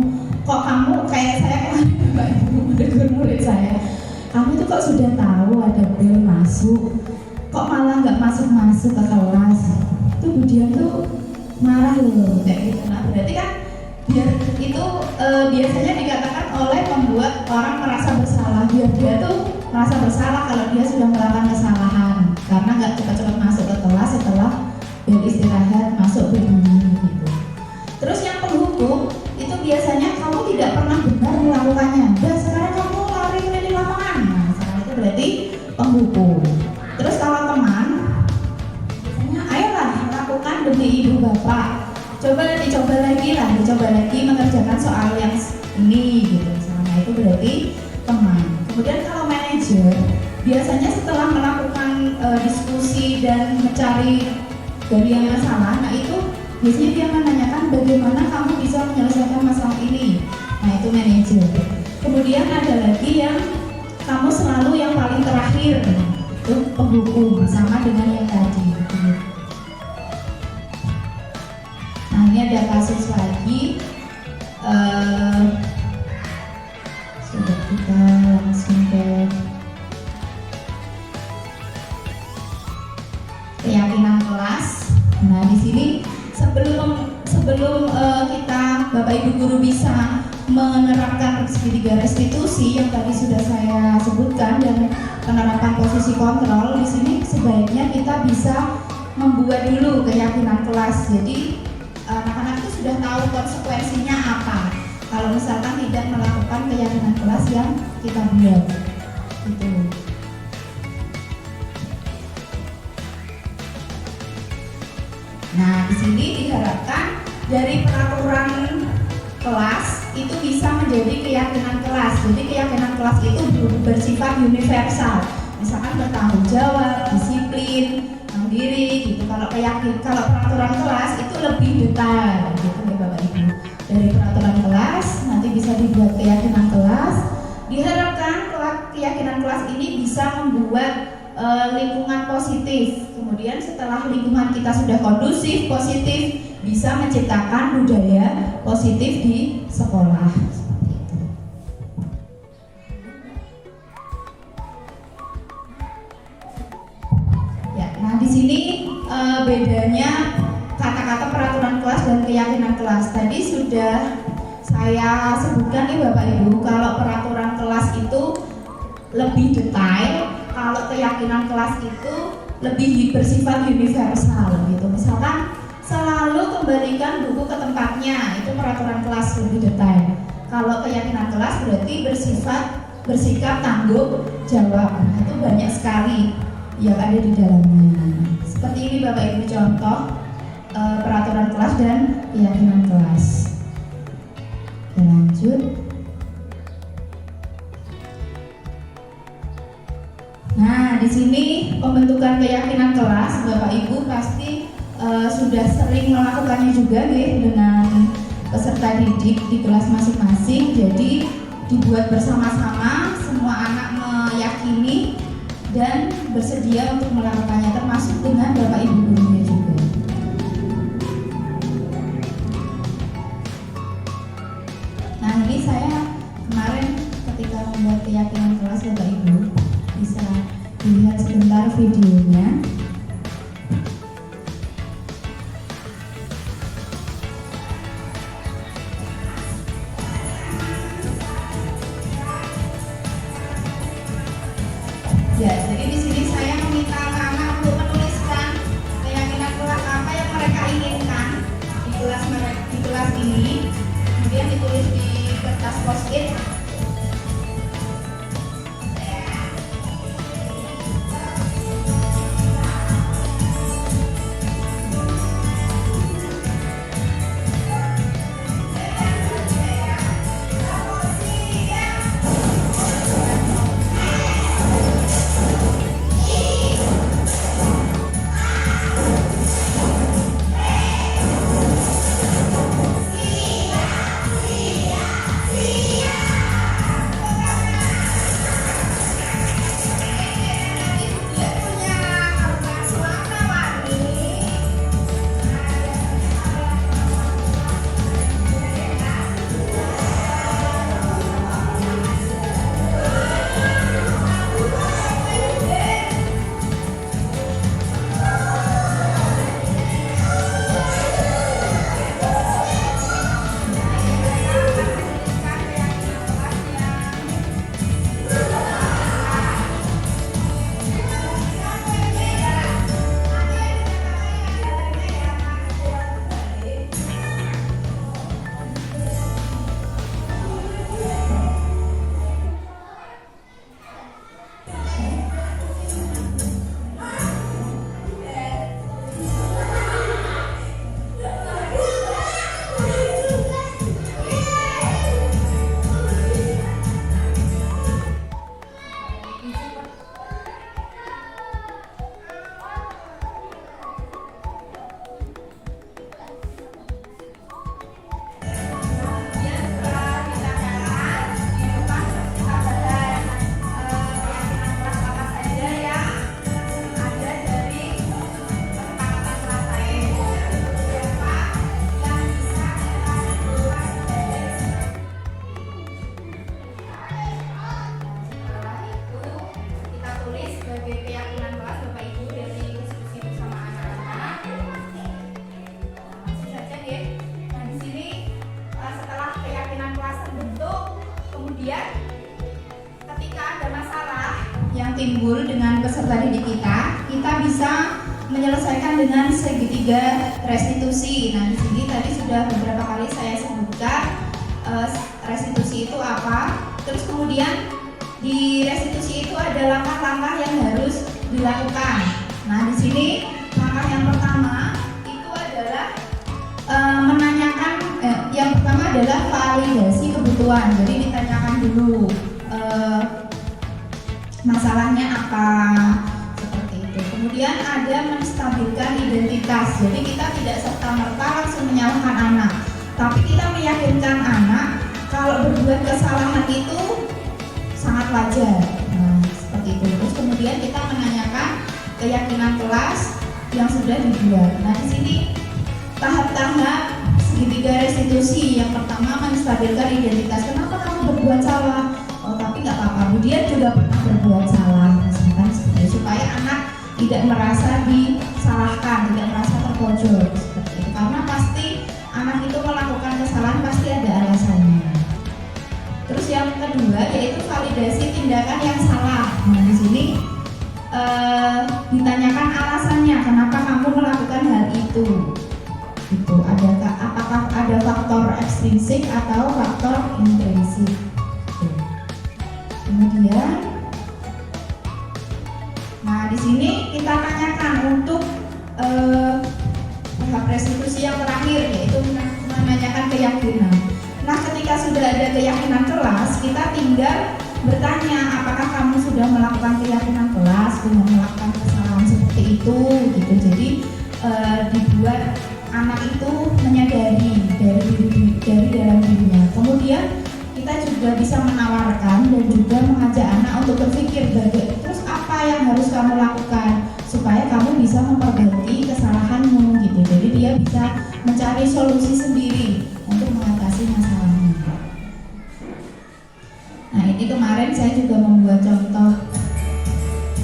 Speaker 1: kok kamu kayak saya kemarin Bapak Ibu kamu tuh kok sudah tahu ada bel masuk, kok malah nggak masuk-masuk ke kelas. Itu Bu Dian tuh marah loh kayak gitu. Nah berarti kan biar itu biasanya dikatakan oleh membuat orang merasa bersalah, biar dia tuh merasa bersalah kalau dia sudah melakukan kesalahan karena nggak cepat-cepat masuk ke kelas setelah bel istirahat masuk berbunyi gitu. Terus yang penghukum itu biasanya kamu tidak pernah benar melakukannya. Udah sekarang kamu lari keliling lapangan. Nah, sekarang itu berarti penghukum. Terus kalau teman, biasanya ayolah lakukan demi ibu bapak. Dicoba lagi mengerjakan soal yang ini gitu. Misalnya itu berarti teman. Kemudian kalau manajer, biasanya setelah melakukan diskusi dan mencari dari yang masalah, nah itu biasanya dia menanyakan bagaimana kamu bisa menyelesaikan masalah ini. Nah itu manajer. Kemudian ada lagi yang kamu selalu yang paling terakhir, itu penghukum, sama dengan yang tadi. Nah ini ada kasus lagi. Sudah kita langsung ke keyakinan kelas. Nah di sini sebelum kita Bapak Ibu guru bisa menerapkan segitiga restitusi yang tadi sudah saya sebutkan dan penerapan posisi kontrol, di sini sebaiknya kita bisa membuat dulu keyakinan kelas. Jadi anak-anak itu sudah tahu konsekuensinya apa kalau misalkan tidak melakukan keyakinan kelas yang kita buat. Gitu. Nah, di sini diharapkan dari peraturan kelas itu bisa menjadi keyakinan kelas. Jadi keyakinan kelas itu bersifat universal. Misalkan bertanggung jawab, disiplin, mandiri gitu. Kalau peraturan kelas itu lebih detail gitu ya Bapak Ibu. Dari peraturan kelas nanti bisa dibuat keyakinan kelas. Diharapkan keyakinan kelas ini bisa membuat lingkungan positif. Kemudian setelah lingkungan kita sudah kondusif, positif, bisa menciptakan budaya positif di sekolah. Ya, nah di sini bedanya kata-kata peraturan kelas dan keyakinan kelas. Tadi sudah saya sebutkan nih Bapak Ibu, kalau peraturan kelas itu lebih detail, kalau keyakinan kelas itu lebih bersifat universal gitu. Misalkan selalu kembalikan buku ke tempatnya, itu peraturan kelas lebih detail. Kalau keyakinan kelas berarti bersikap tanggung jawab. Nah, itu banyak sekali yang ada di dalamnya. Seperti ini Bapak Ibu contoh peraturan kelas dan keyakinan kelas. Oke, lanjut. Nah, di sini pembentukan keyakinan kelas, Bapak Ibu pasti sudah sering melakukannya juga nih dengan peserta didik di kelas masing-masing. Jadi dibuat bersama-sama, semua anak meyakini dan bersedia untuk melakukannya, termasuk dengan Bapak Ibu gurunya juga. Nah, ini saya kemarin ketika membuat keyakinan kelas Bapak Ibu, bisa dilihat sebentar videonya. Ya, jadi di sini saya meminta anak-anak untuk menuliskan keyakinan kelas apa yang mereka inginkan di kelas ini, kemudian ditulis di kertas post-it. timbul dengan peserta didik kita bisa menyelesaikan dengan segitiga restitusi. Nah, di sini tadi sudah beberapa kali saya sebutkan restitusi itu apa. Terus kemudian di restitusi itu ada langkah-langkah yang harus dilakukan. Nah, di sini langkah yang pertama itu adalah menanyakan yang pertama adalah validasi kebutuhan. Jadi ditanyakan dulu masalahnya apa, seperti itu. Kemudian ada menstabilkan identitas. Jadi kita tidak serta-merta langsung menyalahkan anak, tapi kita meyakinkan anak kalau berbuat kesalahan itu sangat wajar. Nah, seperti itu. Terus kemudian kita menanyakan keyakinan kelas yang sudah dibuat. Nah, di sini tahap-tahap segitiga restitusi. Yang pertama menstabilkan identitas. Kenapa kamu berbuat salah? Oh, tapi nggak apa-apa. Dia juga pernah berbuat salah, misalkan seperti itu, supaya anak tidak merasa disalahkan, tidak merasa terpojok seperti itu. Karena pasti anak itu melakukan kesalahan pasti ada alasannya. Terus yang kedua yaitu validasi tindakan yang salah. Nah, di sini ditanyakan alasannya kenapa kamu melakukan hal itu. Itu apakah ada faktor ekstrinsik atau faktor intrinsik. Kemudian, nah di sini kita tanyakan untuk tahap restitusi yang terakhir yaitu menanyakan keyakinan. Nah, ketika sudah ada keyakinan kelas, kita tinggal bertanya apakah kamu sudah melakukan keyakinan kelas dengan melakukan kesalahan seperti itu, gitu. Jadi dibuat anak itu menyadari dari dalam dirinya. Kemudian kita juga bisa menawarkan dan juga mengajak anak untuk berpikir terus apa yang harus kamu lakukan supaya kamu bisa memperbaiki kesalahanmu, gitu. Jadi dia bisa mencari solusi sendiri untuk mengatasi masalahnya. Nah, ini kemarin saya juga membuat contoh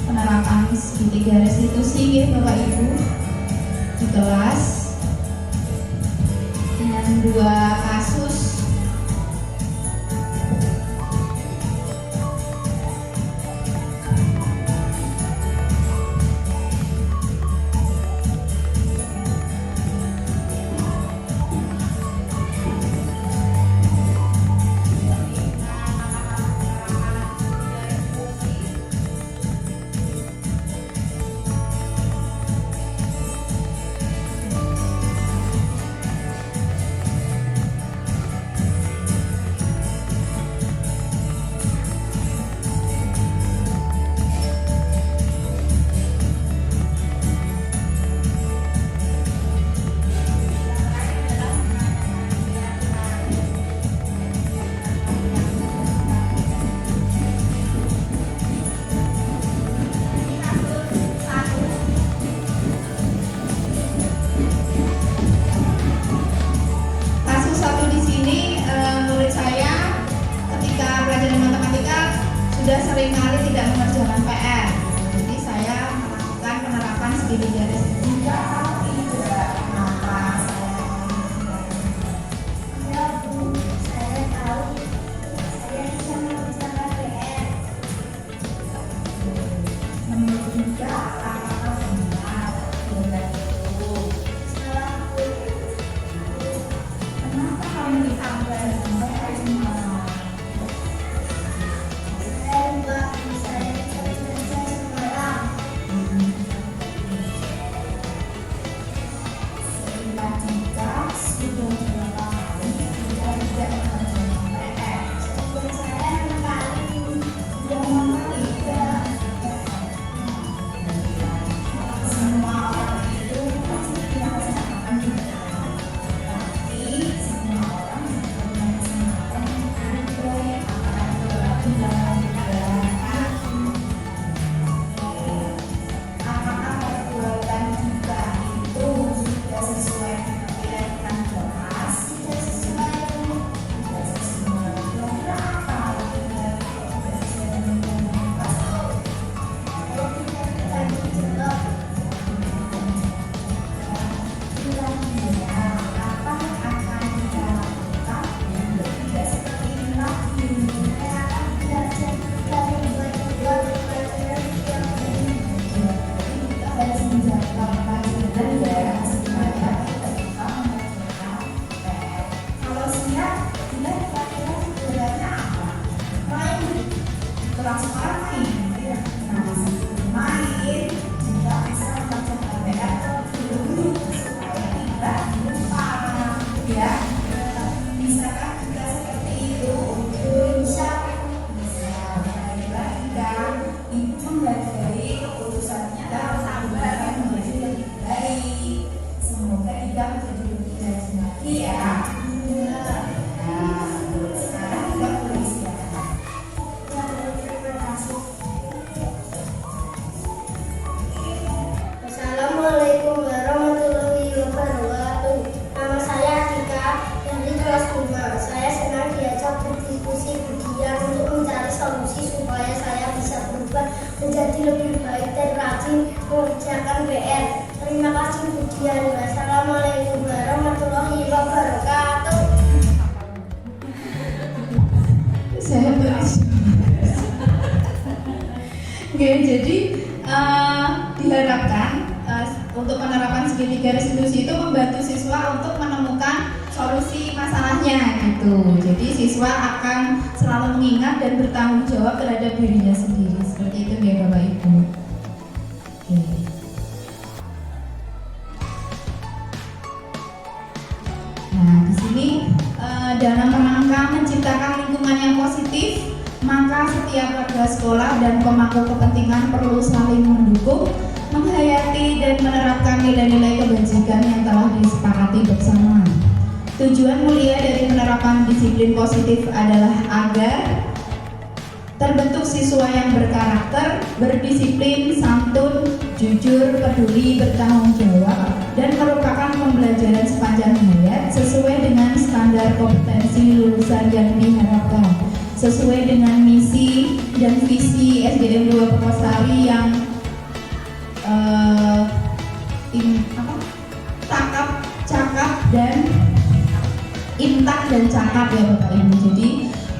Speaker 1: penerapan segitiga restitusi ya Bapak Ibu di kelas dengan 2 kasus. Sudah seringkali tidak mengerjakan PR, jadi saya melakukan penerapan segitiga restitusi. Ini juga kenapa saya Bu, saya tahu saya bisa mengerjakan PR. Menurut juga apakah benar dengan itu? Setelah kenapa kamu ditambah sampai hari malam? kalau siap kita kira-kira bedanya apa? Main, kurang sekarang main, ya. Main juga bisa membaca KPR dulu supaya tidak lupa, ya. Bisakah juga seperti itu? Bisa. Ibu menghargai keputusannya dan sabar menjadi lebih baik. Semoga Ida menjadi lebih baik lagi ya. Nah, sekarang Ida boleh istirahat. Terima kasih.
Speaker 4: Assalamualaikum warahmatullahi wabarakatuh. Nama saya Dika dari kelas 5. Saya senang diajak berdiskusi budian untuk mencari solusi supaya saya bisa berubah menjadi lebih baik dan rajin mengerjakan PR. Terima kasih budian. Wassalamualaikum warahmatullahi wabarakatuh.
Speaker 1: Saya tulis. Oke, jadi diharapkan untuk penerapan segitiga resolusi itu membantu siswa untuk menemukan solusi masalahnya gitu. Jadi siswa akan selalu mengingat dan bertanggung jawab terhadap dirinya sendiri. Seperti itu ya Bapak Ibu. Oke. Nah, di sini dalam rangka menciptakan lingkungan yang positif, maka setiap warga sekolah dan pemangku kepentingan perlu saling mendukung, menghayati dan menerapkan nilai-nilai kebajikan yang telah disepakati bersama. Tujuan mulia dari penerapan disiplin positif adalah agar terbentuk siswa yang berkarakter, berdisiplin, santun, jujur, peduli, bertanggung jawab, dan merupakan pembelajaran sepanjang hayat sesuai dengan standar kompetensi lulusan yang diharapkan, sesuai dengan misi dan visi SDM 2 Purwosari yang cakap dan intak dan cakap ya Bapak Ibu. Jadi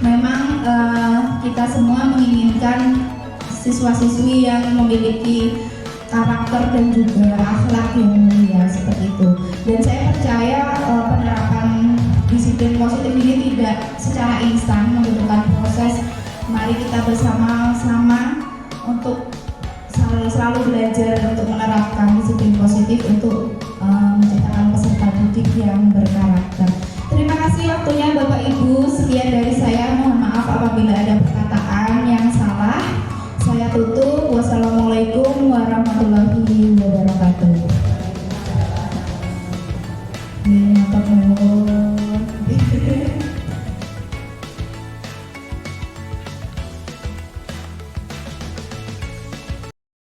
Speaker 1: memang kita semua menginginkan siswa-siswi yang memiliki karakter dan juga akhlak yang mulia seperti itu. Dan saya percaya penerapan disiplin positif ini tidak secara instan, membutuhkan proses. Mari kita bersama-sama untuk selalu belajar untuk menerapkan disiplin positif untuk menciptakan peserta didik yang berkarakter. Terima kasih waktunya Bapak Ibu. Sekian dari saya. Mohon maaf apabila ada perkataan yang salah. Saya tutup. Wassalamualaikum warahmatullahi wabarakatuh.